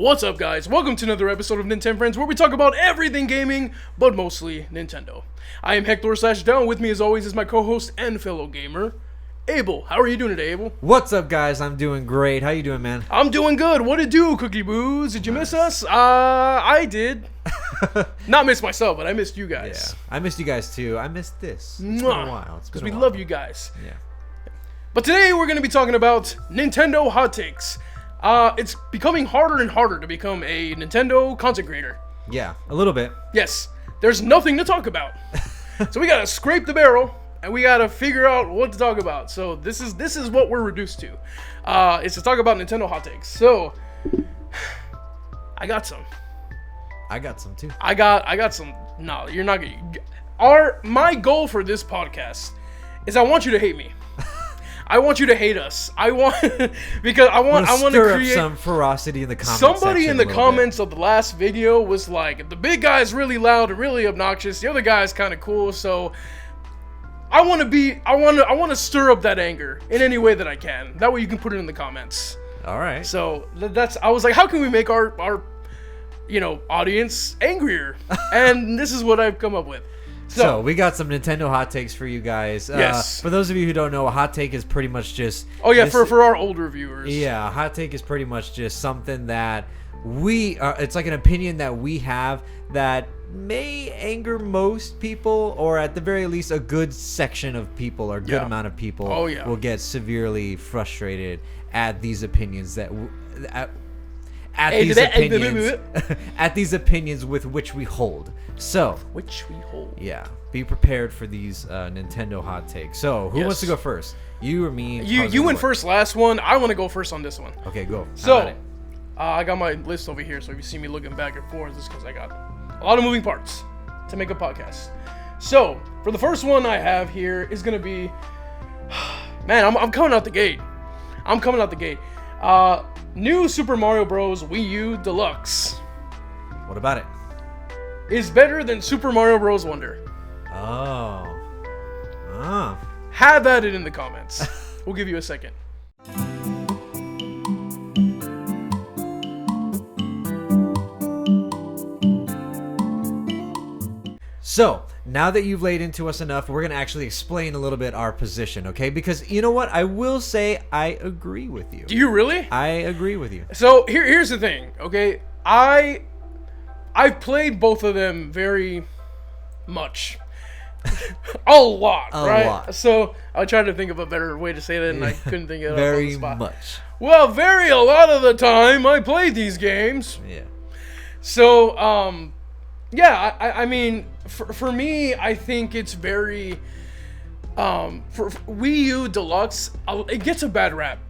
What's up, guys? Welcome to another episode of Nintendo Friends, where we talk about everything gaming, but mostly Nintendo. I am Hecthor/Down. With me, as always, is my co-host and fellow gamer, Abel. How are you doing today, Abel? What's up, guys? I'm doing great. How you doing, man? I'm doing good. What it do, Cookie Boos? Did you miss us? I did. Not miss myself, but I missed you guys. Yeah, I missed you guys too. I missed this. It's been a while. Because we love you guys. Yeah. But today we're going to be talking about Nintendo hot takes. It's becoming harder and harder to become a Nintendo content creator. Yeah, a little bit. Yes, there's nothing to talk about. So we gotta scrape the barrel, and we gotta figure out what to talk about. So this is what we're reduced to. It's to talk about Nintendo hot takes. So I got some. I got some too. I got some. No, you're not gonna. My goal for this podcast is I want you to hate me. I want you to hate us. I want to create some ferocity in the comments. Somebody in the comments of the last video was like, the big guy's really loud and really obnoxious. The other guy's kind of cool. So I want to stir up that anger in any way that I can. That way you can put it in the comments. All right. So I was like, how can we make our audience angrier? And this is what I've come up with. So we got some Nintendo hot takes for you guys. Yes. For those of you who don't know, a hot take is pretty much just... Oh, yeah, for our older viewers. Yeah, a hot take is pretty much just something that it's like an opinion that we have that may anger most people, or at the very least a good section of people, or a good amount of people will get severely frustrated at these opinions at these opinions with which we hold. So, yeah, be prepared for these Nintendo hot takes. So, who wants to go first? You or me? You went first last one. I want to go first on this one. Okay, go. So, I got my list over here. So if you see me looking back and forth, it's because I got a lot of moving parts to make a podcast. So, for the first one I have here is gonna be, man, I'm coming out the gate. New Super Mario Bros. Wii U Deluxe. What about it? Is better than Super Mario Bros. Wonder. Oh. Have at it in the comments. We'll give you a second. So, now that you've laid into us enough, we're going to actually explain a little bit our position, okay? Because, you know what? I will say I agree with you. Do you really? I agree with you. So, here's the thing, okay? I've played both of them very much. A lot, right? So, I tried to think of a better way to say that, and I couldn't think of it very on the spot. much. Well, a lot of the time, I played these games. Yeah. So, I mean, for me, I think it's very, for Wii U Deluxe, it gets a bad rap.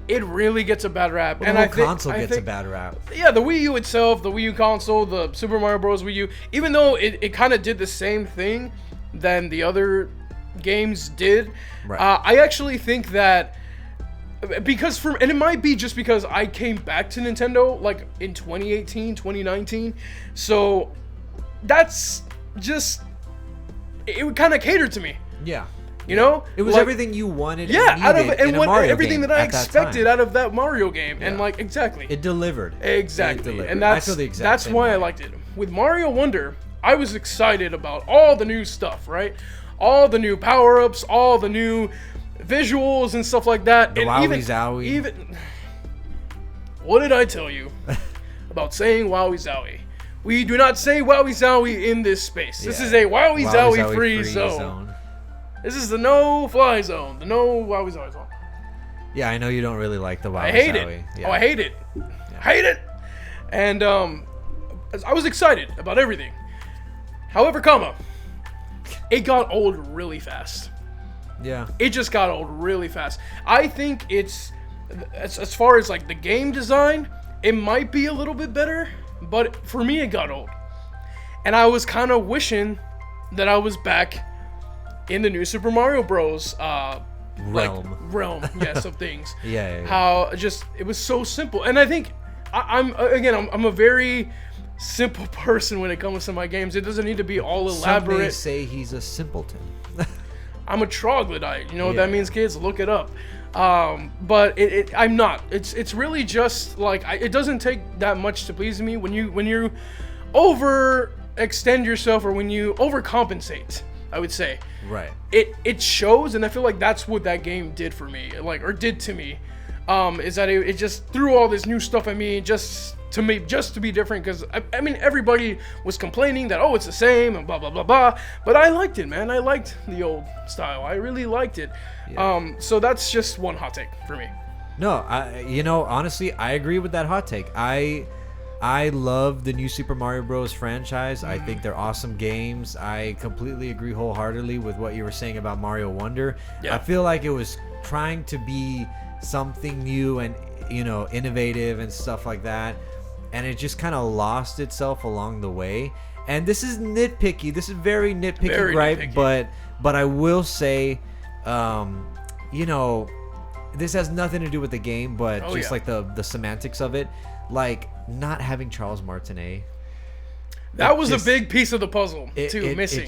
It really gets a bad rap. Well, the whole console gets a bad rap. Yeah, the Wii U itself, the Wii U console, the Super Mario Bros. Wii U, even though it kind of did the same thing than the other games did, right. I actually think that, and it might be just because I came back to Nintendo like in 2018, 2019, so that's just, it kind of catered to me. Yeah. You know? It was everything you wanted everything that I expected out of that Mario game. Yeah. And like, exactly. It delivered. Exactly. And I feel the exact that's same why way. I liked it. With Mario Wonder, I was excited about all the new stuff, right? All the new power-ups, all the new visuals and stuff like that. The Wowie Zowie. What did I tell you about saying Wowie Zowie? We do not say Wowie Zowie in this space. This is a Wowie Zowie free zone. This is the no-fly zone. The no Wowie Zowie zone. Yeah, I know you don't really like the Wowie Zowie. I hate it. Yeah. Oh, I hate it. Yeah. Hate it. And I was excited about everything. However, it got old really fast. Yeah. It just got old really fast. I think it's, as far as like the game design, it might be a little bit better, but for me it got old. And I was kind of wishing that I was back in the new Super Mario Bros. Realm, yes, of things. Yeah. How just it was so simple, and I think I'm a very simple person when it comes to my games. It doesn't need to be all elaborate. Some may say he's a simpleton. I'm a troglodyte. You know what that means, kids? Look it up. But I'm not. It's really just like it doesn't take that much to please me when you overextend yourself or when you overcompensate. I would say. Right. It shows, and I feel like that's what that game did for me, like, or did to me, is that it just threw all this new stuff at me just to be different. Because I mean, everybody was complaining that it's the same and blah blah blah blah, but I liked it, man. I liked the old style. I really liked it. Yeah. So that's just one hot take for me. No, honestly, I agree with that hot take. I love the new Super Mario Bros. Franchise. I think they're awesome games. I completely agree wholeheartedly with what you were saying about Mario Wonder. Yeah. I feel like it was trying to be something new and, innovative and stuff like that. And it just kind of lost itself along the way. And this is nitpicky. This is very nitpicky, right? But I will say, this has nothing to do with the game, but like the semantics of it. Like, not having Charles Martinet. That was a big piece of the puzzle, missing.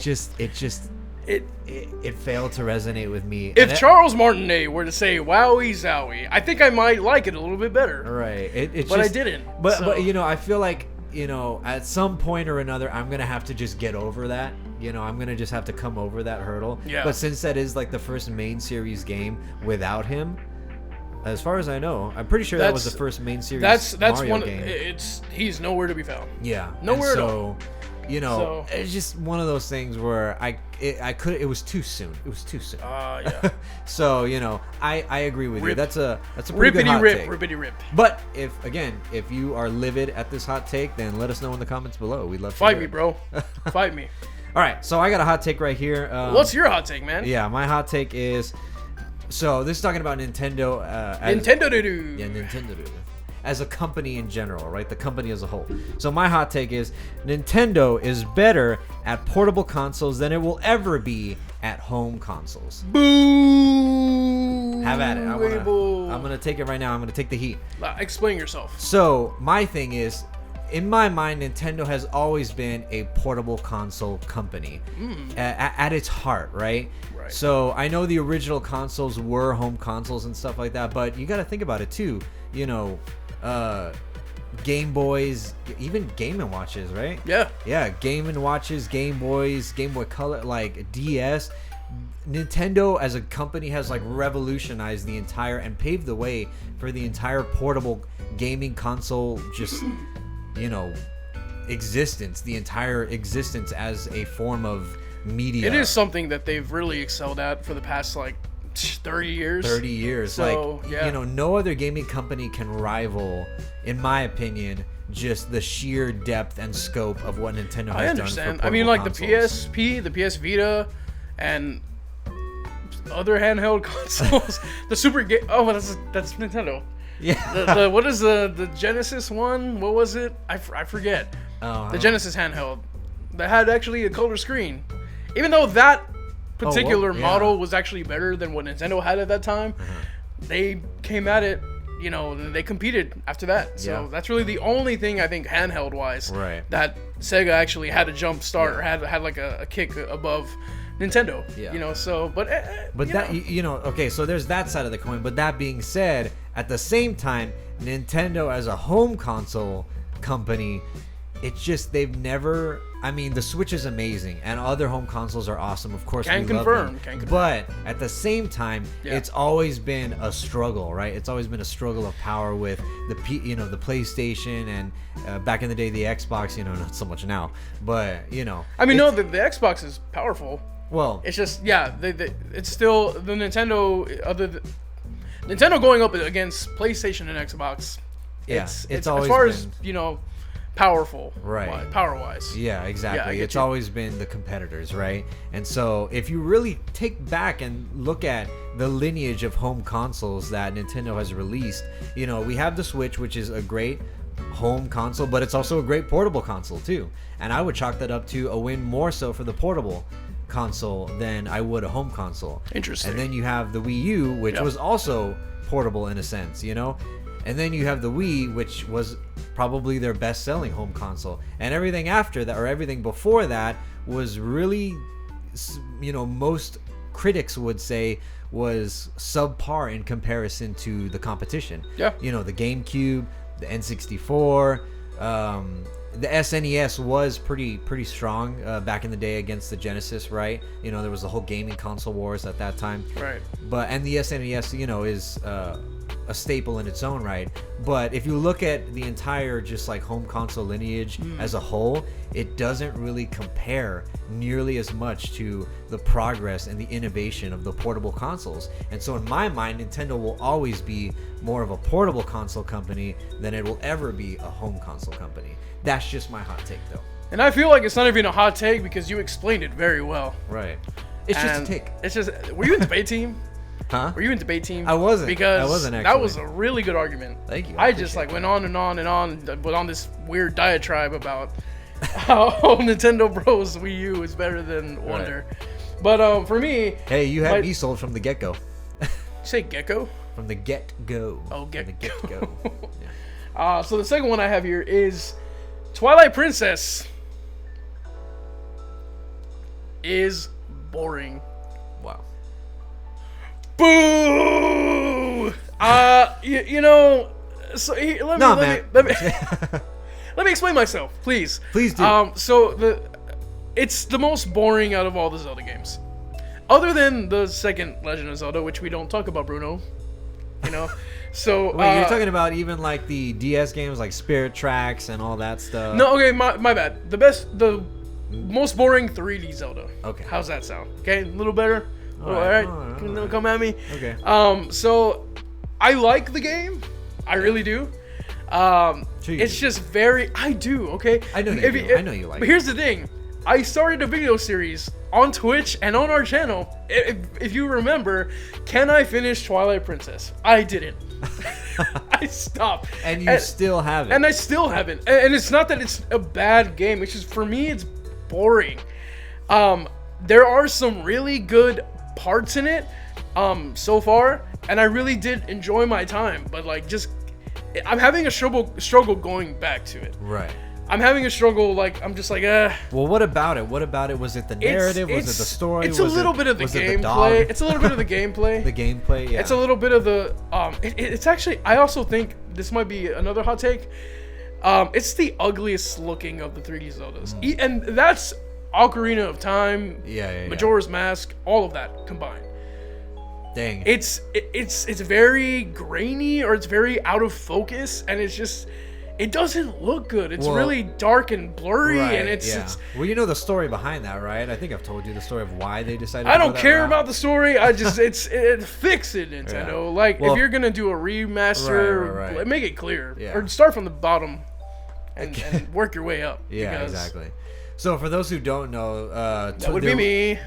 It failed to resonate with me. If Charles Martinet were to say "Wowie Zowie," I think I might like it a little bit better. Right. I didn't. But I feel like at some point or another, I'm gonna have to just get over that. I'm gonna just have to come over that hurdle. Yeah. But since that is like the first main series game without him. As far as I know, I'm pretty sure that was the first main series Mario game. He's nowhere to be found. Yeah, nowhere at all. It's just one of those things where it was too soon. It was too soon. Yeah. So I agree with you. That's a pretty good hot take. Rippity rip. But if you are livid at this hot take, then let us know in the comments below. We'd love to fight me, bro. Fight me. All right, so I got a hot take right here. What's your hot take, man? Yeah, my hot take is. So this is talking about Nintendo. Nintendo. Yeah, Nintendo. As a company in general, right? The company as a whole. So my hot take is Nintendo is better at portable consoles than it will ever be at home consoles. Boo! Have at it. I'm gonna take it right now. I'm gonna take the heat. Explain yourself. So my thing is, in my mind, Nintendo has always been a portable console company at its heart, right? Right. So I know the original consoles were home consoles and stuff like that, but you got to think about it too. Game Boys, even Game & Watches, right? Yeah. Yeah, Game & Watches, Game Boys, Game Boy Color, like DS. Nintendo as a company has like revolutionized the entire and paved the way for the entire portable gaming console existence, the entire existence as a form of media. It is something that they've really excelled at for the past 30 years. 30 years. So, no other gaming company can rival, in my opinion, just the sheer depth and scope of what Nintendo has done. I understand. I mean, consoles. The PSP, the PS Vita, and other handheld consoles. The Super Game. Oh, that's Nintendo. Yeah. What is the Genesis one? What was it? I forget. The Genesis handheld that had actually a color screen. Even though that particular model was actually better than what Nintendo had at that time, they came at it. They competed after that. So that's really the only thing I think handheld wise that Sega actually had a jump start or had like a kick above Nintendo. Yeah. Okay, so there's that side of the coin. But that being said, at the same time, Nintendo as a home console company, it's just they've never. I mean, the Switch is amazing, and other home consoles are awesome. Of course, we love them. But at the same time, it's always been a struggle, right? It's always been a struggle of power with the PlayStation and back in the day the Xbox. Not so much now, but I mean, the Xbox is powerful. Well, it's just it's still the Nintendo. Nintendo going up against PlayStation and Xbox. It's always as far as powerful, right? Power wise. Yeah, exactly. It's always been the competitors, right? And so if you really take back and look at the lineage of home consoles that Nintendo has released, we have the Switch, which is a great home console, but it's also a great portable console too. And I would chalk that up to a win more so for the portable console than I would a home console. Interesting. And then you have the Wii U, which was also portable in a sense, And then you have the Wii, which was probably their best-selling home console. And everything after that, or everything before that, was really, most critics would say was subpar in comparison to the competition. Yeah. You know, the GameCube, the N64, the SNES was pretty strong back in the day against the Genesis, right? You know, there was the whole gaming console wars at that time. Right. And the SNES, you know, is a staple in its own right. But if you look at the entire just like home console lineage as a whole, it doesn't really compare nearly as much to the progress and the innovation of the portable consoles. And so in my mind, Nintendo will always be more of a portable console company than it will ever be a home console company. That's just my hot take, though. And I feel like it's not even a hot take because you explained it very well. Right. It's just a take. It's just. Were you in debate team? Huh? Were you in debate team? I wasn't. Because I wasn't actually. that was a really good argument. Thank you. I just like went on and on and on, but on this weird diatribe about how Nintendo Bros. Wii U is better than Wonder. But for me, hey, you had me sold from the get-go. You say gecko? From the get-go. Oh, From the get-go. Yeah. So the second one I have here is Twilight Princess is boring. Wow. Boo! You know, so let me explain myself, please. Please do. So it's the most boring out of all the Zelda games, other than the second Legend of Zelda, which we don't talk about, Bruno. You know, so wait, you're talking about even like the DS games, like Spirit Tracks and all that stuff? No, okay, my bad. The most boring 3D Zelda. Okay. How's that sound? Okay, a little better. All right. Come at me. Okay. So I like the game. I really do. It's just very. I do. Okay. I know you do. I know you like. But here's the thing. I started a video series on Twitch and on our channel. If you remember, can I finish Twilight Princess? I didn't. I stopped. And you still haven't. And I still haven't. And it's not that it's a bad game. It's just, for me, it's boring. There are some really good parts in it so far, and I really did enjoy my time. But like, I'm having a struggle going back to it. Right. I'm having a struggle, like, I'm just like, Well, what about it? What about it? Was it the narrative? Was it the story? It's a little bit of the gameplay. It's a little bit of the gameplay. The gameplay, yeah. It's a little bit of the, it's actually, I also think this might be another hot take. It's the ugliest looking of the 3D Zeldas. And that's Ocarina of Time, Majora's Mask, all of that combined. Dang. It's very grainy, or it's very out of focus, and it's just... It doesn't look good. It's really dark and blurry, and it's well, you know the story behind that, right? I think I've told you the story of why they decided. I don't care about the story. I just fix it, Nintendo. Yeah. Like, if you're gonna do a remaster, make it clear, or start from the bottom and work your way up. Yeah, exactly. So for those who don't know, that would be me.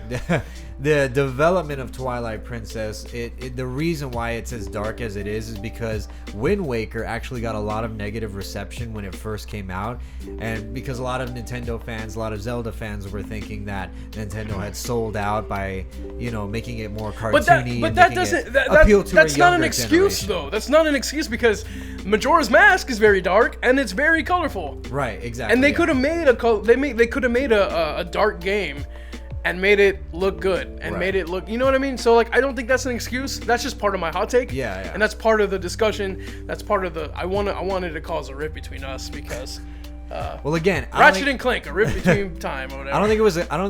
The development of Twilight Princess, the reason why it's as dark as it is because Wind Waker actually got a lot of negative reception when it first came out, and because a lot of Nintendo fans, a lot of Zelda fans were thinking that Nintendo had sold out by, making it more cartoony. But that doesn't appeal to that's not an excuse though. That's not an excuse because Majora's Mask is very dark and it's very colorful. Right, exactly. And they could have made a dark game and made it look good and made it look, you know what I mean? So like, I don't think that's an excuse. That's just part of my hot take. Yeah. And that's part of the discussion. That's part of the, I wanted to cause a rift between us because well, again, Ratchet and Clank, a rift between time or whatever. I don't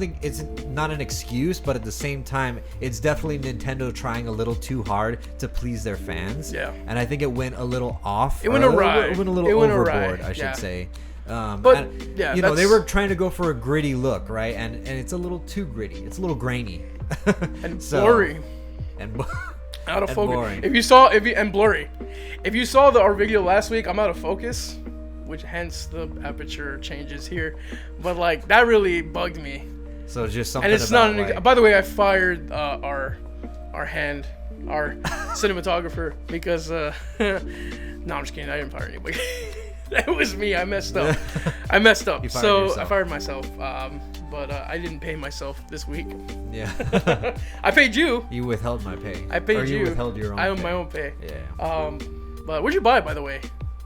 think it's not an excuse, but at the same time, it's definitely Nintendo trying a little too hard to please their fans. Yeah. And I think it went a little off. It went awry. It went a little overboard, I should say. They were trying to go for a gritty look, right? And it's a little too gritty. It's a little grainy and blurry and out of focus. Boring. And blurry. If you saw our video last week, I'm out of focus, which hence the aperture changes here. But like, that really bugged me. So just something. And it's not. By the way, I fired our cinematographer because no, I'm just kidding. I didn't fire anybody. That was me. I messed up. So I fired myself. But I didn't pay myself this week. Yeah. I paid you. You withheld my pay. I paid you. You withheld your own I own pay. my own pay. Yeah. But what'd you buy, by the way?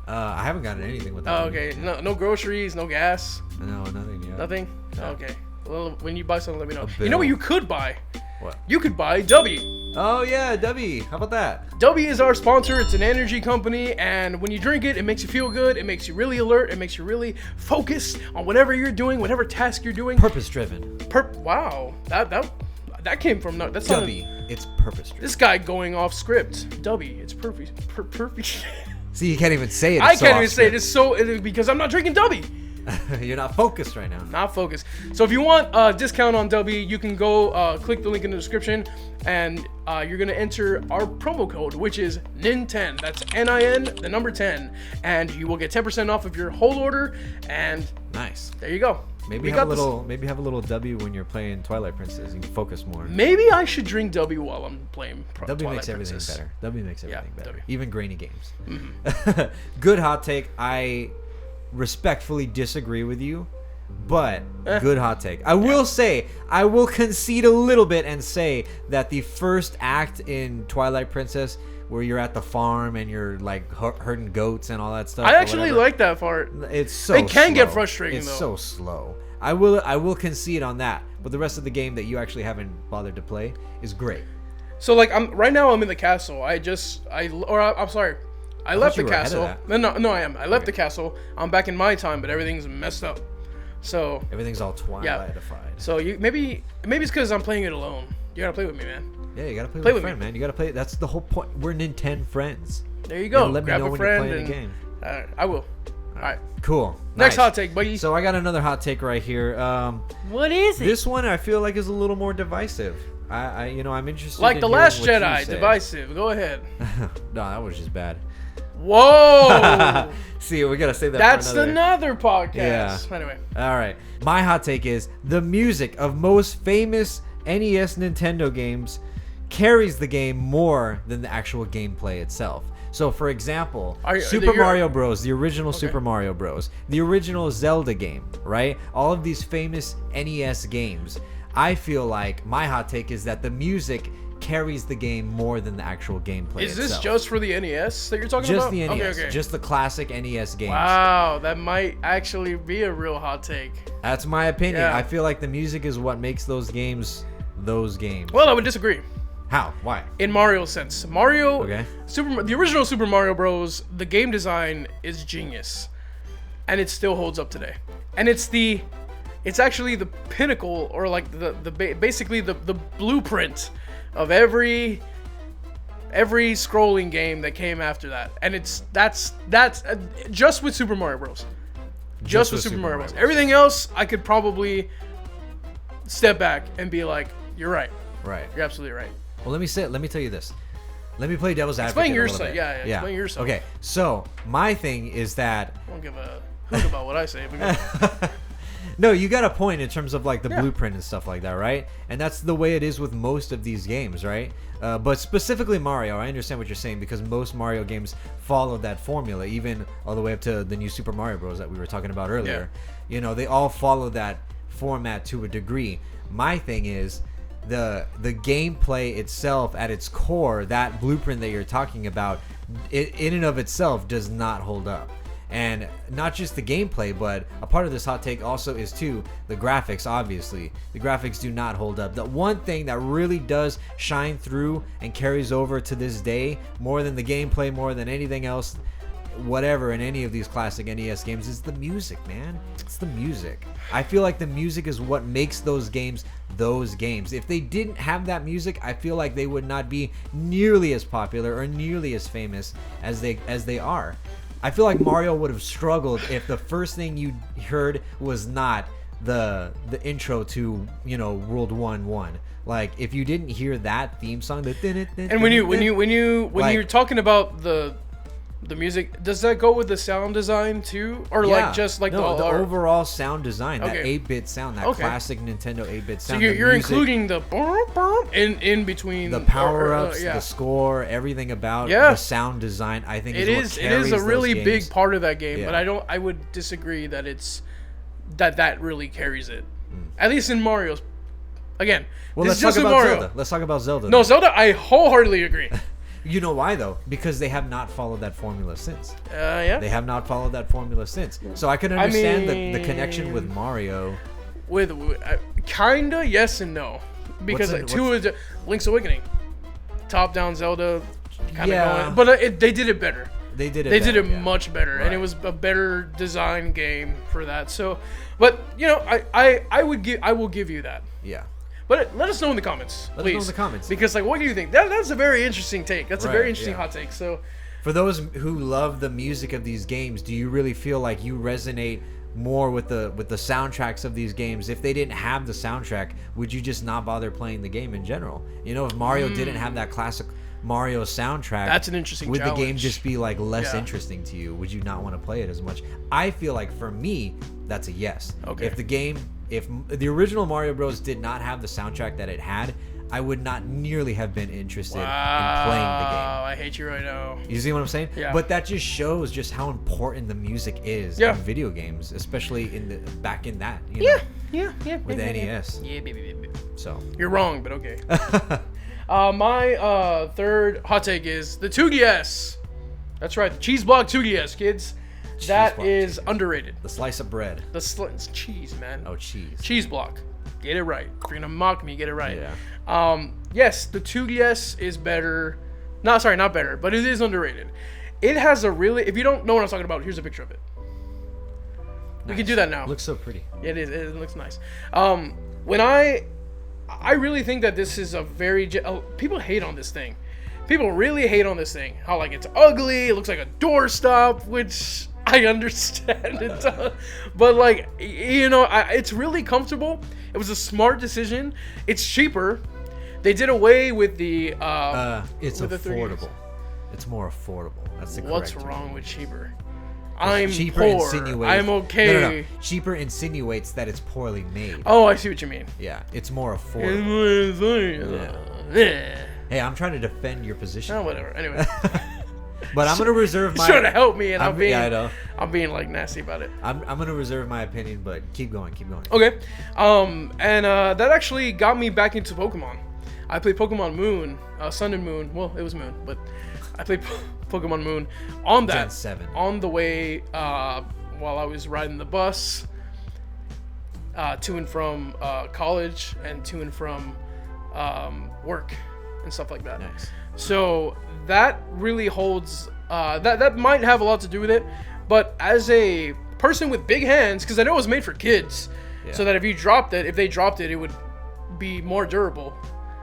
I haven't gotten anything with that. Oh, okay. No groceries, no gas. No, nothing yet. Nothing? No. Okay. Well, when you buy something, let me know. You know what you could buy? What? You could buy W. Oh yeah, W. How about that? W is our sponsor. It's an energy company, and when you drink it, it makes you feel good. It makes you really alert. It makes you really focused on whatever you're doing, whatever task you're doing. Purpose driven. Wow, that came from that's W. It's purpose driven. This guy going off script. W. It's perfect. Perfect. See, you can't even say it. I can't even say it. It's because I'm not drinking W. You're not focused right now. Not focused. So if you want a discount on W, you can go click the link in the description, and you're gonna enter our promo code, which is NIN10. That's NIN, the number 10, and you will get 10% off of your whole order. And nice. There you go. Maybe have a little W when you're playing Twilight Princess. You can focus more. Maybe I should drink W while I'm playing W Twilight makes everything Princess. better. W makes everything better. W. Even grainy games. Mm-hmm. Good hot take. I respectfully disagree with you, but good hot take. I will concede a little bit and say that the first act in Twilight Princess, where you're at the farm and you're like herding goats and all that stuff. I actually like that part. It can slow. get frustrating. It's though. so slow. I will concede on that, but the rest of the game that you actually haven't bothered to play is great. So like right now I'm in the castle. I'm sorry. I left the castle. No, I am. I left the castle. I'm back in my time, but everything's messed up. So everything's all Twilightified. So maybe it's because I'm playing it alone. You gotta play with me, man. Yeah, you gotta play with a friend, man. You gotta play. That's the whole point. We're Nintendo friends. There you go. Let me Grab know a when friend you're playing and the game. I will. All right. Cool. Next Nice. hot take, buddy. So I got another hot take right here. What is it? This one I feel like is a little more divisive. I'm interested. Like in the hearing Last what you Jedi, say. divisive. Go ahead. No, that was just bad. Whoa. See, we gotta say that. That's for another podcast. Yeah. Anyway. All right. My hot take is the music of most famous NES Nintendo games carries the game more than the actual gameplay itself. So, for example, Super Mario Bros., the original Super Mario Bros., the original Zelda game, right? All of these famous NES games. I feel like my hot take is that the music carries the game more than the actual gameplay Is this itself. just for the NES that you're talking Just about? the NES, Okay. just the classic NES games. Wow, that might actually be a real hot take. That's my opinion. Yeah. I feel like the music is what makes those games those games. Well, I would disagree. How? Why? In Mario's sense, the original Super Mario Bros. The game design is genius, and it still holds up today. And it's actually the pinnacle, or like basically the blueprint of every scrolling game that came after that. And that's just with Super Mario Bros. Just with Super Mario Bros. Everything else, I could probably step back and be like, "You're right. Right. You're absolutely right." Well, let me tell you this. Let me play devil's advocate. Explain a your little side. bit. Yeah, explain your side. Okay, so my thing is that I don't give a hoot about what I say. no, you got a point in terms of like the blueprint and stuff like that, right? And that's the way it is with most of these games, right? But specifically Mario, I understand what you're saying because most Mario games follow that formula, even all the way up to the new Super Mario Bros. That we were talking about earlier. Yeah. You know, they all follow that format to a degree. My thing is the gameplay itself at its core, that blueprint that you're talking about, it in and of itself does not hold up. And not just the gameplay, but a part of this hot take also is too the graphics. Obviously the graphics do not hold up. The one thing that really does shine through and carries over to this day more than the gameplay, more than anything else, whatever, in any of these classic NES games, is the music, man. It's the music. I feel like the music is what makes those games those games. If they didn't have that music, I feel like they would not be nearly as popular or nearly as famous as they are. I feel like Mario would have struggled if the first thing you heard was not the intro to, you know, World 1-1. Like if you didn't hear that theme song, and when you're talking about the music, does that go with the sound design too, or like just like the overall sound design, that 8-bit sound, that classic Nintendo 8-bit sound? So you're including the in between the power-ups, the score, everything about the sound design. I think it is a really big part of that game, but I would disagree that it's that really carries it. At least in Mario's. Again, well, let's talk about Zelda. Let's talk about Zelda. No, Zelda, I wholeheartedly agree. You know why though? Because they have not followed that formula since. Yeah. They have not followed that formula since. So I can understand the connection with Mario. With kinda yes and no, because two is Link's Awakening, top-down Zelda, kind of going, but they did it better. They did it much better, and it was a better design game for that. So, but you know, I will give you that. Yeah. But let us know in the comments, please. Let us know in the comments. Because, like, what do you think? That's a very interesting take. That's a very interesting hot take. So, for those who love the music of these games, do you really feel like you resonate more with the soundtracks of these games? If they didn't have the soundtrack, would you just not bother playing the game in general? You know, if Mario didn't have that classic Mario soundtrack, that's an interesting would challenge. The game just be like less interesting to you? Would you not want to play it as much? I feel like for me, that's a yes. Okay. If the original Mario Bros. Did not have the soundtrack that it had, I would not nearly have been interested in playing the game. I hate you right now. You see what I'm saying? Yeah. But that just shows just how important the music is in video games, especially back in that. You know, with the NES. Yeah, baby. So You're wrong, but okay. My third hot take is the 2DS. That's right, the cheese block 2DS, kids. That is underrated. The slice of bread. It's cheese, man. Oh, cheese. Cheese block. Get it right. If you're gonna mock me, get it right. Yeah. Yes, the 2DS is better. Not better, but it is underrated. It has a really. If you don't know what I'm talking about, here's a picture of it. We can do that now. Looks so pretty. Yeah, it is. It looks nice. When I really think that this is a very. People hate on this thing. People really hate on this thing. How like it's ugly. It looks like a doorstop, which I understand it does. But like, you know, it's really comfortable. It was a smart decision. It's cheaper. They did away with the. It's with affordable. The it's more affordable. That's the correct What's term. wrong with cheaper? I'm cheaper poor. insinuates, I'm okay. No. Cheaper insinuates that it's poorly made. Oh, I see what you mean. Yeah, it's more affordable. Hey, I'm trying to defend your position. Oh, whatever. Anyway. But I'm gonna reserve my. Trying to help me, and I'm being. Yeah, I know. I'm being like nasty about it. I'm gonna reserve my opinion, but keep going. Okay. And that actually got me back into Pokemon. I played Pokemon Moon, Sun and Moon. Well, it was Moon, but I played Pokemon Moon on that. Gen 7. On the way while I was riding the bus to and from college and to and from work and stuff like that. Nice. So that really holds. That might have a lot to do with it, but as a person with big hands, because I know it was made for kids, so that if they dropped it, it would be more durable.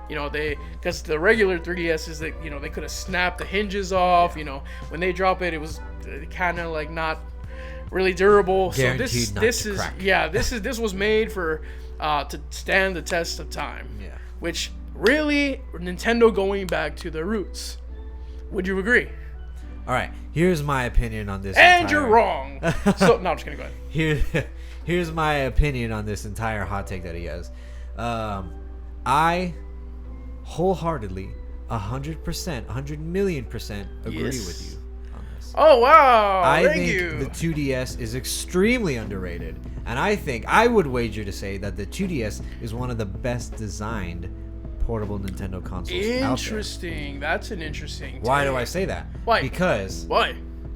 You know, because the regular 3DS is that, you know, they could have snapped the hinges off. You know, when they drop it, it was kind of like not really durable. Guaranteed so not this to is crack. this was made for to stand the test of time. Yeah. Which really Nintendo going back to their roots. Would you agree? All right. Here's my opinion on this. And you're wrong. So no, I'm just gonna go ahead. Here's my opinion on this entire hot take that he has. I wholeheartedly 100%, 100,000,000% agree with you on this. Oh wow! I Thank think you. the 2DS is extremely underrated, and I would wager to say that the 2DS is one of the best designed portable Nintendo consoles out there. Interesting. That's an interesting take. Why do I say that? Why?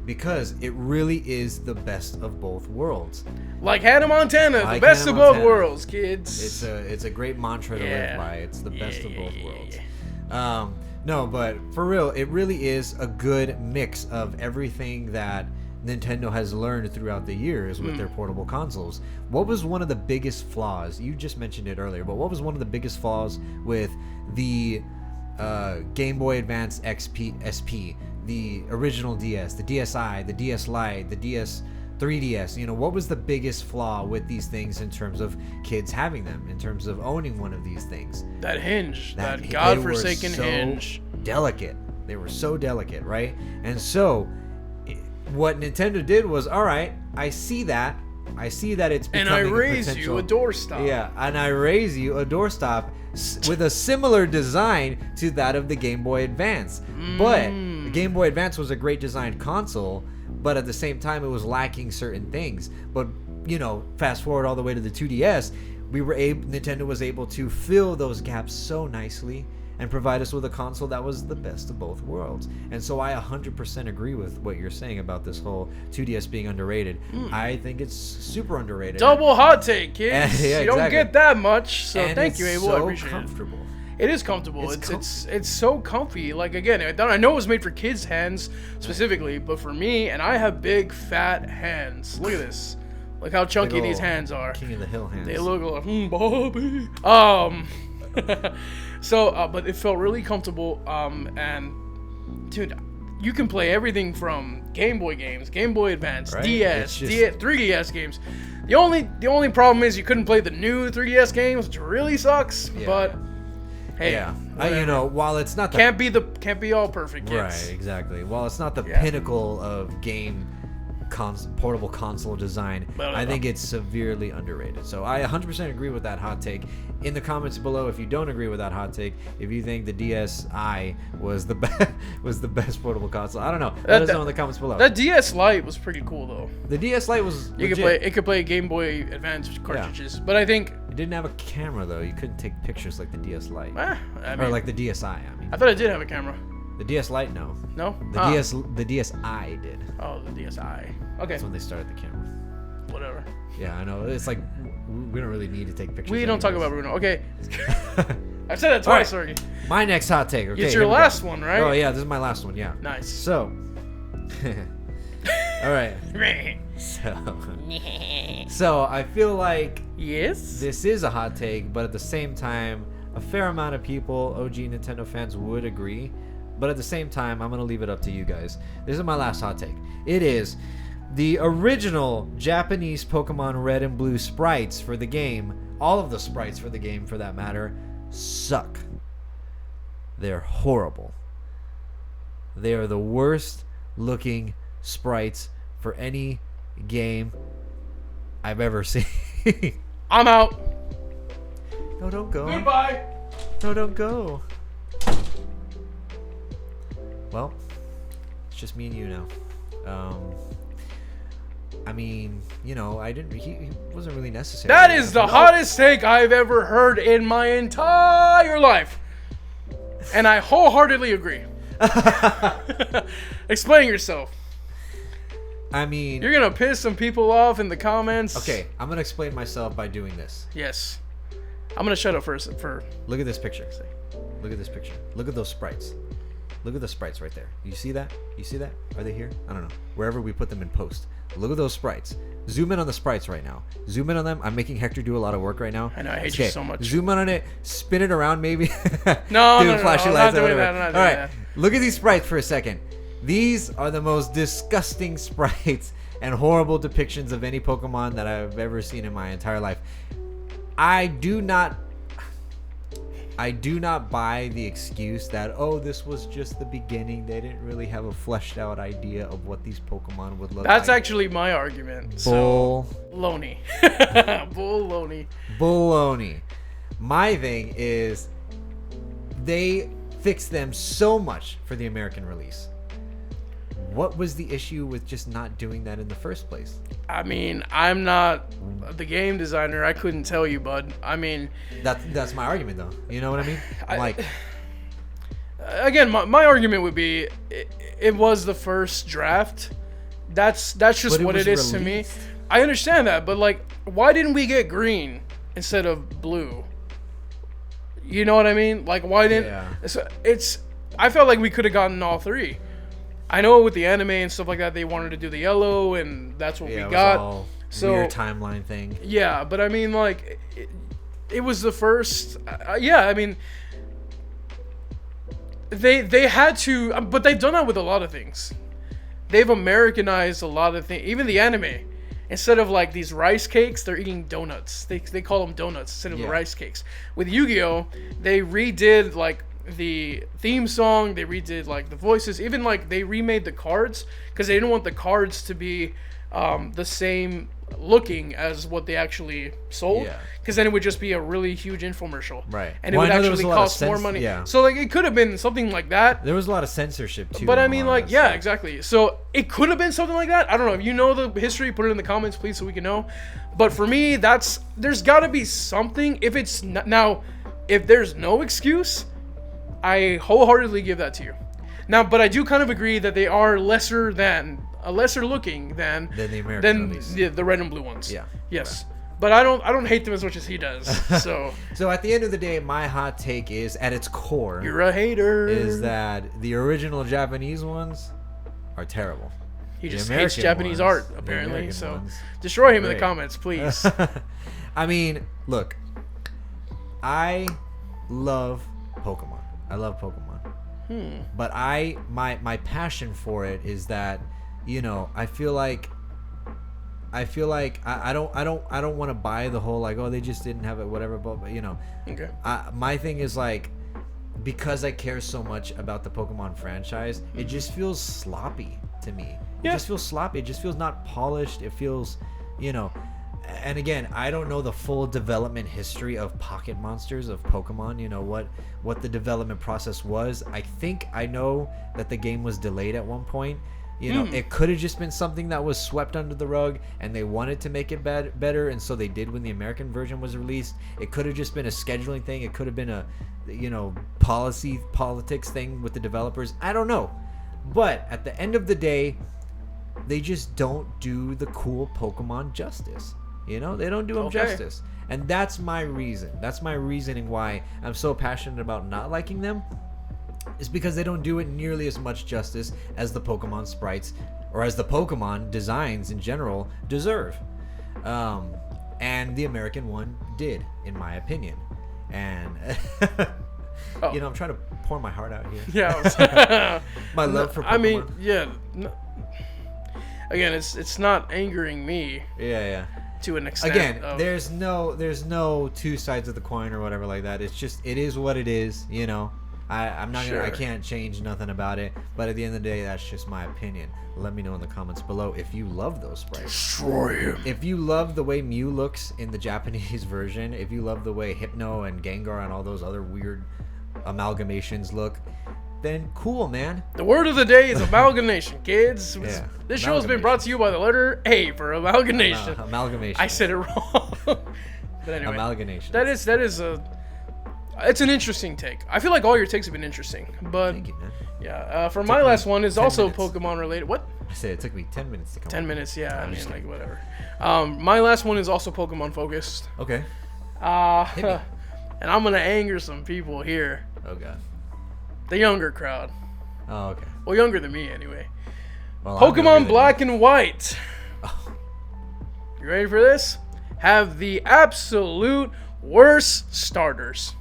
Because it really is the best of both worlds. Like Hannah Montana, the best of both worlds, kids. It's a great mantra to live by. It's the best of both worlds. Yeah. No, but for real, it really is a good mix of everything that Nintendo has learned throughout the years with their portable consoles. What was one of the biggest flaws? You just mentioned it earlier, but what was one of the biggest flaws with the Game Boy Advance SP, the original DS, the DSi, the DS Lite, the DS 3DS? You know, what was the biggest flaw with these things in terms of kids having them, in terms of owning one of these things? That hinge, that godforsaken hinge. Delicate. They were so delicate, right? And so what Nintendo did was, all right, I see that it's becoming and I raise you a doorstop. Yeah, and I raise you a doorstop with a similar design to that of the Game Boy Advance. But the Game Boy Advance was a great designed console, but at the same time it was lacking certain things. But, you know, fast forward all the way to the 2DS, Nintendo was able to fill those gaps so nicely and provide us with a console that was the best of both worlds. And so I 100% agree with what you're saying about this whole 2DS being underrated. I think it's super underrated. Double hot take, kids. Yeah, you don't exactly. get that much, so And thank you, it's Abel. I so appreciate comfortable. It is comfortable. It's so comfy. Like, again, I know it was made for kids' hands specifically, but for me, and I have big fat hands. Look at this. Look how chunky these hands are. King of the Hill hands. They look like Bobby. So, but it felt really comfortable. And dude, you can play everything from Game Boy games, Game Boy Advance, Right? DS, It's just- 3DS games. The only problem is you couldn't play the new 3DS games, which really sucks. Yeah. But hey, Yeah, whatever. you know, while it's not the can't be all perfect, kids. right, exactly. While it's not the Yeah. pinnacle of game portable console design, Blah, blah, I blah. think it's severely underrated. So I 100% agree with that hot take. In the comments below, if you don't agree with that hot take, if you think the DSi was the best portable console, I don't know. Let us know in the comments below. That DS Lite was pretty cool though. The DS Lite was You could legit. play. It could play Game Boy Advance cartridges, but I think. It didn't have a camera though. You couldn't take pictures like the DS Lite I or mean, like the DSi. I mean, I thought it did have a camera. the DS Lite no. No. The DSi did. Oh, the DSi. Okay. That's when they started the camera. Whatever. Yeah, I know. It's like we don't really need to take pictures. We don't talk about anyways. Bruno. Okay. I've said that twice already. My next hot take. Okay, It's here your we go. last one, right? Oh yeah, this is my last one. Yeah. Nice. So. All right. So I feel like Yes. this is a hot take, but at the same time, a fair amount of people, OG Nintendo fans, would agree. But at the same time, I'm gonna leave it up to you guys. This is my last hot take. It is the original Japanese Pokemon Red and Blue sprites for the game. All of the sprites for the game, for that matter, suck. They're horrible. They are the worst looking sprites for any game I've ever seen. I'm out. No, don't go. Goodbye. No, don't go. Well, it's just me and you now. I mean, you know, he wasn't really necessary. That is the hottest take I've ever heard in my entire life. And I wholeheartedly agree. Explain yourself. I mean, You're gonna piss some people off in the comments. okay, I'm gonna explain myself by doing this. Yes. I'm gonna shut up first. Look at this picture. Look at this picture. Look at those sprites. Look at the sprites right there. You see that? You see that? Are they here? I don't know. Wherever we put them in post. Look at those sprites. Zoom in on the sprites right now. Zoom in on them. I'm making Hector do a lot of work right now. I know, I hate you so much. Zoom in on it. Spin it around maybe. No, Do no, flashy I'm lights not or doing whatever. that. I'm not All doing right. that. Look at these sprites for a second. These are the most disgusting sprites and horrible depictions of any Pokemon that I've ever seen in my entire life. I do not buy the excuse that, oh, this was just the beginning. They didn't really have a fleshed out idea of what these Pokemon would look like. That's actually my argument. Bull. Loney. Bull loney. Baloney. My thing is they fixed them so much for the American release. What was the issue with just not doing that in the first place? I mean, I'm not the game designer. I couldn't tell you, bud. I mean, That's my argument, though. You know what I mean? Like, again, my argument would be it was the first draft. That's just But it what it was is to me. released. I understand that, but like, why didn't we get green instead of blue? You know what I mean? Like, why didn't? Yeah. It's. I felt like we could have gotten all three. I know with the anime and stuff like that, they wanted to do the yellow, and that's what yeah, we it was got. all So weird timeline thing. yeah, but I mean, like, it was the first. Yeah, I mean, they had to, but they've done that with a lot of things. They've Americanized a lot of things, even the anime. Instead of like these rice cakes, they're eating donuts. They call them donuts instead of the Yeah. rice cakes. With Yu-Gi-Oh, they redid like the theme song. They redid like the voices. Even like they remade the cards because they didn't want the cards to be the same looking as what they actually sold. Yeah. Because then it would just be a really huge infomercial. Right. And Well, it I know would there was actually a lot of cost more sense- money. yeah. So like it could have been something like that. There was a lot of censorship too. But I in a mean, lot of like, that yeah, stuff. exactly. So it could have been something like that. I don't know. If you know the history, put it in the comments, please, so we can know. But for me, there's got to be something. If it's now, if there's no excuse, I wholeheartedly give that to you. Now, but I do kind of agree that they are lesser looking than the American release. the red and blue ones. Yeah. Yes. But I don't hate them as much as he does. So So at the end of the day, my hot take is, at its core, you're a hater. is that the original Japanese ones are terrible. He The just hates American Japanese ones- art, the apparently. American So ones destroy him are in the great. comments, please. I mean, look, I love Pokemon. I love Pokemon. But my passion for it is that, you know, I feel like I don't want to buy the whole like, oh, they just didn't have it, whatever, but you know. Okay. My thing is like, because I care so much about the Pokemon franchise, it just feels sloppy to me. It just feels sloppy. It just feels not polished. It feels, you know. And again, I don't know the full development history of Pocket Monsters of Pokemon. You know what the development process was. I think I know that the game was delayed at one point. You know, it could have just been something that was swept under the rug, and they wanted to make it better, and so they did when the American version was released. It could have just been a scheduling thing. It could have been a, you know, politics thing with the developers. I don't know. But at the end of the day, they just don't do the cool Pokemon justice. You know, they don't do them justice. And that's my reason. That's my reasoning why I'm so passionate about not liking them. Is because they don't do it nearly as much justice as the Pokemon sprites or as the Pokemon designs in general deserve. And the American one did, in my opinion. And you know, I'm trying to pour my heart out here. Yeah. My love for Pokemon. I mean, yeah. No, again, it's not angering me. Yeah. To an extent. Again, there's no two sides of the coin or whatever like that. It's just, it is what it is, you know. I'm not gonna, I can't change nothing about it, but at the end of the day, that's just my opinion. Let me know in the comments below if you love those sprites. Destroy him. If you love the way Mew looks in the Japanese version, if you love the way Hypno and Gengar and all those other weird amalgamations look, then cool, man. The word of the day is amalgamation, kids. Yeah. This show has been brought to you by the letter A for amalgamation. Amalgamation. I said it wrong. But anyway, Amalgamation. that is it's an interesting take. I feel like all your takes have been interesting, but Thank you, man. yeah. For my last one is 10 also minutes. Pokemon related. What? I said it took me 10 minutes to come 10 up. minutes? Yeah. I I'm mean, just like kidding. whatever. My last one is also Pokemon focused. Okay. And me. I'm gonna anger some people here. Oh god. The younger crowd. Oh, okay. Well, younger than me anyway. Well, I'm younger Pokemon than Black and White. You ready for this? Have the absolute worst starters.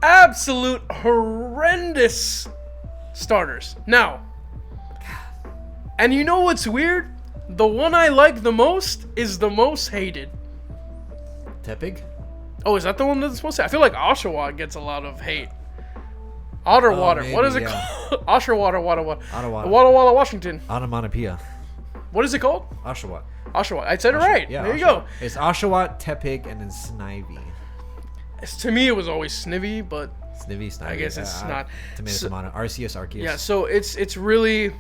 Absolute horrendous starters. Now, and you know what's weird? The one I like the most is the most hated. Tepig? Oh, is that the one that's supposed to? I feel like Oshawott gets a lot of hate. Otter Water. maybe, What is it yeah. called? Oshawott, Wada Wada. Ottawa. Walla Walla, Washington. Onomatopoeia. What is it called? Oshawott. Oshawott. I said it right. Yeah, there you Oshawott. go. It's Oshawott, Tepig, and then Snivy. To me, it was always Snivy, but Snivy. I guess it's not. Tomato, So- tomato. Arceus, Arceus. yeah. So it's really.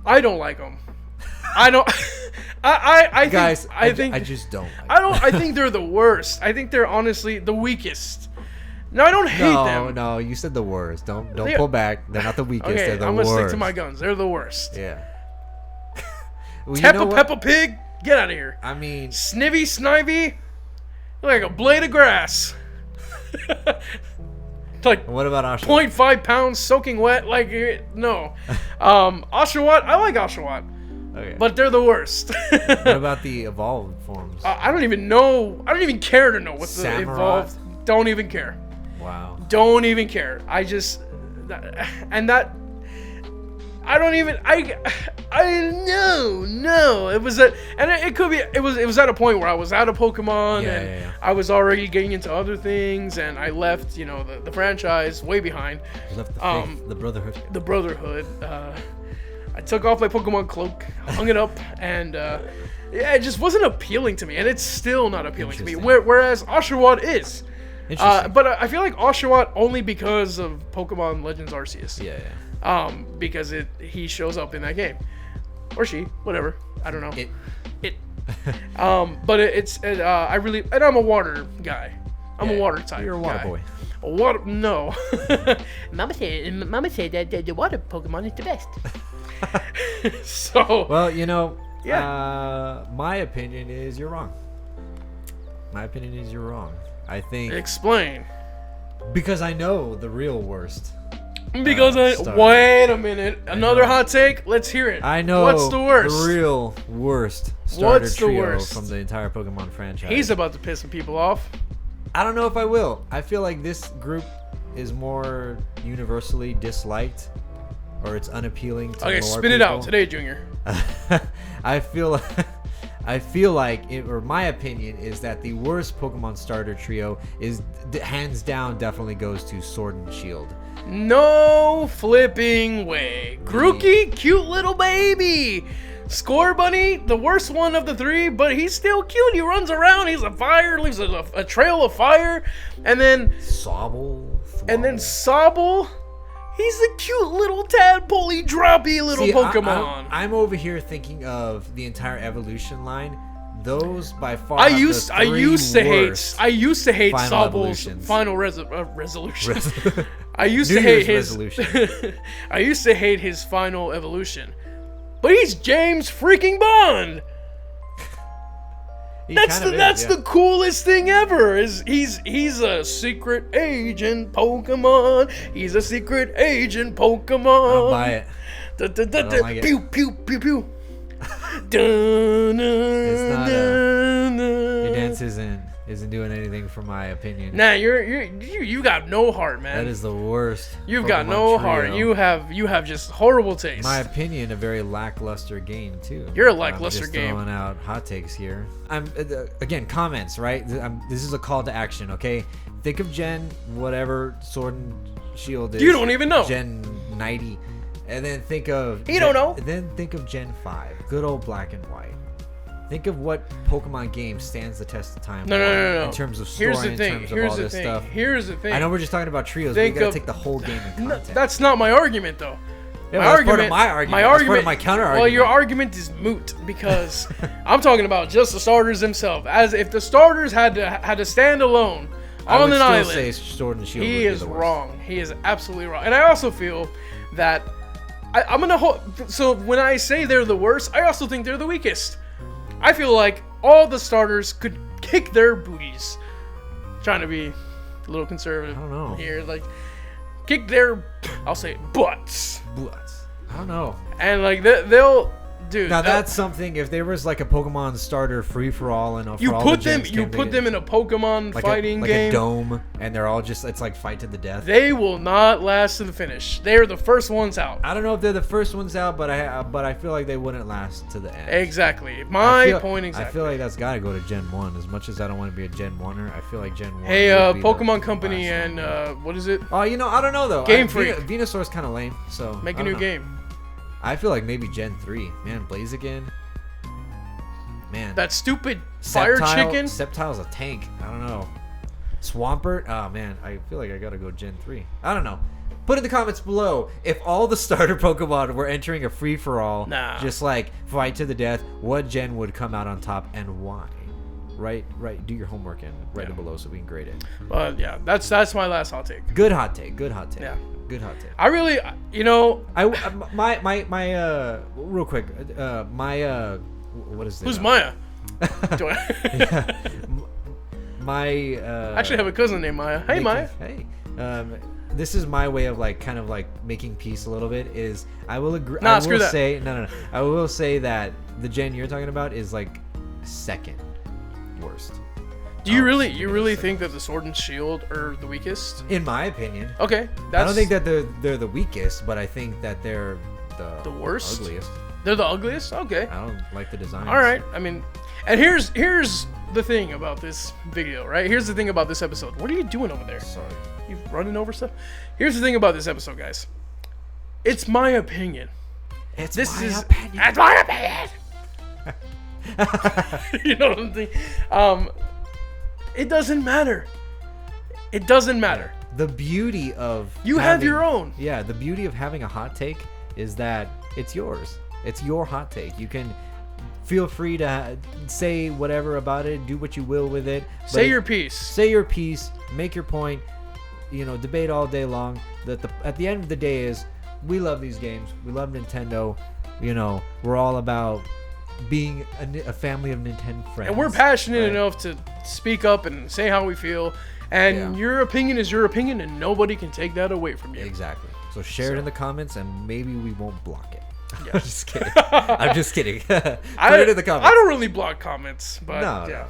I don't like them. I don't. I Guys, think, I think I just don't. Like I don't. I think they're the worst. I think they're honestly the weakest. No, I don't hate them. No, you said the worst. Don't They- pull back. They're not the weakest. Okay, They're the I'm gonna worst. stick to my guns. They're the worst. Yeah. Well, you know what? Peppa Pig, get out of here. I mean, Snivy, Snivy, like a blade of grass. Like what about Oshawott? 0.5 pounds soaking wet. Like no. Oshawott, I like Oshawott, Okay. but they're the worst. what about the evolved forms? I don't even know. I don't even care to know what the Samurott. evolved. Don't even care. Wow. Don't even care. I just and that. I don't even. No. It was and it could be. It was at a point where I was out of Pokemon and I was already getting into other things, and I left. You know, the franchise way behind. You left the faith, the brotherhood. The Brotherhood. I took off my Pokemon cloak, hung it up, and yeah, it just wasn't appealing to me, and it's still not appealing to me. Whereas Oshawott is. Interesting. But I feel like Oshawott only because of Pokemon Legends Arceus. Yeah. Because he shows up in that game, or she, whatever. I don't know. It. But I really, and I'm a water guy. I'm a water type. You're a water guy. boy. A water? No. Mama said that the water Pokemon is the best. So. Well, you know, Yeah. my opinion is you're wrong. My opinion is you're wrong. I think Explain. because I know the real worst. Because starter. wait a minute. Another know. hot take. Let's hear it. I know What's the worst? The real worst starter What's the trio worst? from the entire Pokemon franchise. He's about to piss some people off. I don't know if I will. I feel like this group is more universally disliked, or it's unappealing to Okay, more spit it out people. today, Junior. I feel like it, or my opinion is that the worst Pokemon starter trio is hands down definitely goes to Sword and Shield. No flipping way. Grookey, cute little baby. Score Bunny, the worst one of the three, but he's still cute. He runs around. He's a fire, leaves a trail of fire, and then Sobble. Sobble. He's a cute little tadpole-y, droppy little See, Pokemon. I'm over here thinking of the entire evolution line. Those by far. I used to hate final Sobble's evolutions. final resolution. Res- I used New to hate Year's his resolution. I used to hate his final evolution. But he's James freaking Bond. He That's kind the of that's is, yeah. the coolest thing ever. Is he's a secret agent Pokemon. He's a secret agent Pokemon. I'll buy it. Da-da-da-da, like it. pew pew pew pew. It's not Your Your dance isn't doing anything for my opinion. Nah, you got no heart, man. That is the worst. You've Pokemon got no heart. trio. You have just horrible taste. My opinion, a very lackluster game too. You're a lackluster I'm just game. Throwing out hot takes here. I'm again comments, right? This is a call to action. Okay, think of Gen whatever Sword and Shield is. You don't even know. Gen 90, and then think of You don't know. And then think of Gen 5, good old Black and White. Think of what Pokemon game stands the test of time. No. In terms of story, Here's the thing. in terms of Here's all the this thing. stuff. Here's the thing. I know we're just talking about trios, but Think you gotta of- take the whole game in No, context. that's not my argument, though. Yeah, well, that's part of my argument. That's part of my counter Well, argument. your argument is moot because I'm talking about just the starters themselves. As if the starters had to stand alone I on would an still island. say Sword and Shield. He would be is the worst. wrong. He is absolutely wrong. And I also feel that I'm gonna hold. So when I say they're the worst, I also think they're the weakest. I feel like all the starters could kick their booties. Trying to be a little conservative I don't know. here, like kick their, I'll say butts, But I don't know. and like they'll, dude. Now that's something. If there was like a Pokemon starter free for all, and you for all put the them, gens you came put them together, in a Pokemon like fighting a game. dome, and they're all just it's like fight to the death. They will not last to the finish. They are the first ones out. I don't know if they're the first ones out, but I feel like they wouldn't last to the end. Exactly. I My feel- point exactly. I feel like that's got to go to Gen 1. As much as I don't want to be a Gen 1er, I feel like Gen 1. Hey, would be the Pokemon Company last and one. what is it? Oh, you know, I don't know though. Game Freak. Venusaur's kind of lame, so Make I a don't new know. game. I feel like maybe Gen 3. Man, Blaziken. Man. That stupid fire chicken. Sceptile's a tank. I don't know. Swampert. Oh man, I feel like I gotta go Gen 3. I don't know. Put in the comments below if all the starter Pokemon were entering a free for all, Nah. just like fight to the death. What gen would come out on top and why? Right. Do your homework and write it below so we can grade it. But yeah, that's my last hot take. Good hot take. Good hot take. Yeah. Good hot take. I really, you know, My real quick. What is this? who's Maya? Do I My actually have a cousin named Maya. Hey, Maya. Hey. This is my way of like kind of like making peace a little bit. Is I will agree. Nah, I screw will that. say no. I will say that the gen you're talking about is like second worst. Do you Oh, really, second you really worst. think that the Sword and Shield are the weakest? In my opinion, Okay, I that's. don't think that they're the weakest, but I think that they're the worst? ugliest. they're the ugliest. Okay. I don't like the design. All right. I mean, and here's the thing about this video, right? Here's the thing about this episode. What are you doing over there? Sorry. You running over stuff? Here's the thing about this episode, guys. It's my opinion. It's This my is opinion. That's my opinion. You know what I'm saying? It doesn't matter. It doesn't matter. The beauty of You have your own. Yeah, the beauty of having a hot take is that it's yours. It's your hot take. You can feel free to say whatever about it. Do what you will with it. But Say your piece. Say your piece. Make your point. Debate all day long. At the end of the day is we love these games. We love Nintendo. We're all about being a family of Nintendo friends. And we're passionate enough to speak up and say how we feel. And your opinion is your opinion, and nobody can take that away from you. Exactly. So share it in the comments, and maybe we won't block it. Yeah. I'm just kidding. I'm just kidding. Put it in the comments. I don't really block comments, but no.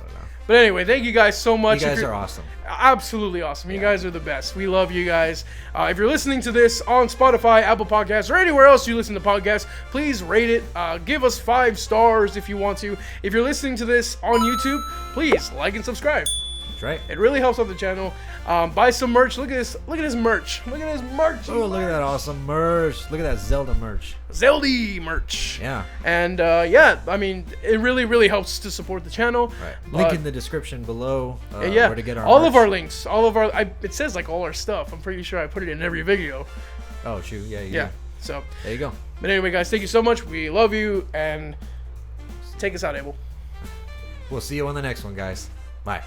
But anyway, thank you guys so much. You guys are awesome. Absolutely awesome. You guys are the best. We love you guys. If you're listening to this on Spotify, Apple Podcasts, or anywhere else you listen to podcasts, please rate it. Give us 5 stars if you want to. If you're listening to this on YouTube, please like and subscribe. That's right. It really helps out the channel. Buy some merch. Look at this. Look at this merch. Look at this merch. Oh, look at that awesome merch. Look at that Zelda merch. Zelda merch. Yeah. And I mean, it really, really helps to support the channel. Right. Link in the description below. Where to get our all merch. of our links, it says like all our stuff. I'm pretty sure I put it in every video. Oh shoot, yeah. Yeah. So there you go. But anyway, guys, thank you so much. We love you, and take us out, Abel. We'll see you on the next one, guys. Bye.